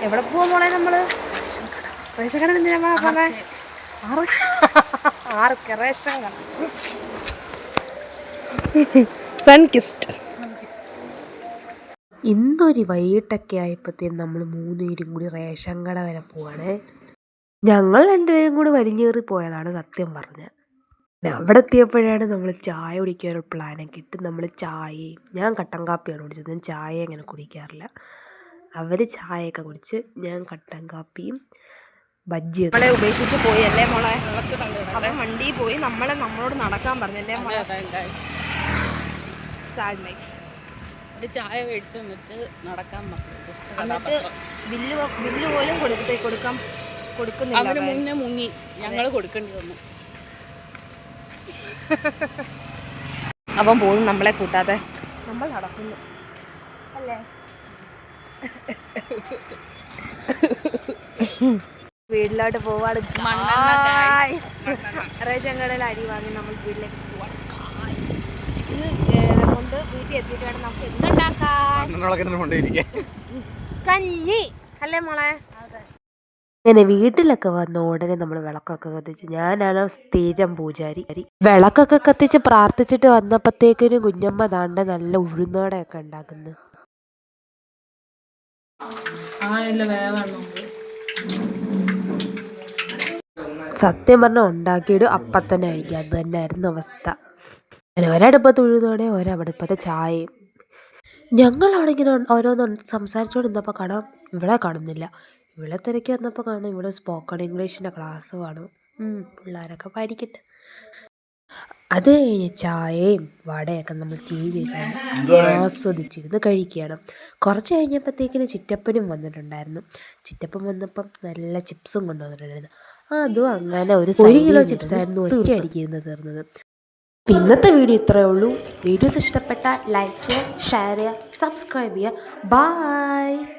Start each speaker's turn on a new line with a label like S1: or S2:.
S1: എവിടെ പോവാ മോളെ നമ്മള്? റേഷൻ കട എന്തിനാ പറഞ്ഞേ? 6 റേഷൻ കട. സൺകിസ്റ്റ്. ഇന്നൊരു വൈകിട്ടൊക്കെ ആയപ്പോഴത്തേനും നമ്മൾ 3 പേരും കൂടി റേഷൻ കട വരെ പോവാണേ. ഞങ്ങൾ 2 പേരും കൂടി വലിഞ്ഞേറി പോയതാണ് സത്യം പറഞ്ഞാൽ. അവിടെ എത്തിയപ്പോഴാണ് നമ്മൾ ചായ കുടിക്കാനൊരു പ്ലാനൊക്കെ ഇട്ട് നമ്മൾ ചായയും, ഞാൻ കട്ടൻ കാപ്പിയാണ് കുടിച്ചത്, ഞാൻ ചായ അങ്ങനെ കുടിക്കാറില്ല. അവർ ചായയൊക്കെ കുടിച്ച് ഞാൻ കട്ടൻ കാപ്പിയും ബജ്ജിയൊക്കെ. നമ്മളെ ഉപേക്ഷിച്ച് പോയി അല്ലേ മോളെ? അവൻ വണ്ടിയിൽ പോയി, നമ്മളോട് നടക്കാൻ പറഞ്ഞല്ലേ മോളെ?
S2: ചായ മേടിച്ച് വന്നിട്ട് നടക്കാൻ പറഞ്ഞു.
S1: എന്നിട്ട് ബില്ല് പോലും കൊടുക്കുന്നില്ല.
S2: അവന് മുന്നേ മുങ്ങി, ഞങ്ങൾ കൊടുക്കേണ്ടി വന്നു.
S1: അവൻ പോകുന്നു നമ്മളെ കൂട്ടാതെ. നമ്മൾ നടക്കുന്നു അല്ലേ? വീട്ടിലോട്ട് പോവാണ്. റേഷൻ കടയിൽ അരി വാങ്ങി നമ്മൾ വീട്ടിലേക്ക് പോവാണ്. ഇത് കൊണ്ട് വീട്ടിൽ എത്തിയിട്ട് വേണം നമുക്ക് എന്തുണ്ടാക്കാൻ. കഞ്ഞി അല്ലേ മോളെ? അങ്ങനെ വീട്ടിലൊക്കെ വന്ന ഉടനെ നമ്മൾ വിളക്കൊക്കെ കത്തിച്ച്, ഞാനാണ് സ്ഥിരം പൂജാരി. വിളക്കൊക്കെ കത്തിച്ച് പ്രാർത്ഥിച്ചിട്ട് വന്നപ്പോഴത്തേക്കിനും കുഞ്ഞമ്മ ദാണ്ട നല്ല ഉഴുന്നോടെയൊക്കെ ഉണ്ടാക്കുന്നു. സത്യം പറഞ്ഞാൽ ഉണ്ടാക്കിയിട്ട് അപ്പം തന്നെ കഴിക്കുക, അത് തന്നെയായിരുന്നു അവസ്ഥ. അങ്ങനെ ഒരടുപ്പത്ത് ഉഴുന്നോടെ ഒരടുപ്പത്തെ ചായയും. ഞങ്ങളവിടെ ഇങ്ങനെ ഓരോന്ന് സംസാരിച്ചുകൊണ്ടിരുന്നപ്പോൾ കാണാം ഇവിടെ കാണുന്നില്ല. ഇവിടെ തിരക്കി വന്നപ്പോൾ കാണാം ഇവിടെ സ്പോക്കൺ ഇംഗ്ലീഷിൻ്റെ ക്ലാസ് കാണും. പിള്ളേരൊക്കെ പഠിക്കട്ടെ. അത് കഴിഞ്ഞ് ചായയും വടയൊക്കെ നമ്മൾ ടി വി ആസ്വദിച്ചിരുന്ന് കഴിക്കുകയാണ്. കുറച്ച് കഴിഞ്ഞപ്പോഴത്തേക്കിന് ചിറ്റപ്പനും വന്നിട്ടുണ്ടായിരുന്നു. ചിറ്റപ്പൻ വന്നപ്പം നല്ല ചിപ്സും കൊണ്ടുവന്നിട്ടുണ്ടായിരുന്നു. അതും അങ്ങനെ ഒരു കിലോ ചിപ്സായിരുന്നു ഒറ്റയടിക്കിരുന്ന് തീർന്നത്. ഇന്നത്തെ വീഡിയോ ഇത്രയേ ഉള്ളൂ. വീഡിയോസ് ഇഷ്ടപ്പെട്ടാൽ ലൈക്ക് ചെയ്യുക, ഷെയർ ചെയ്യുക, സബ്സ്ക്രൈബ് ചെയ്യുക. ബൈ.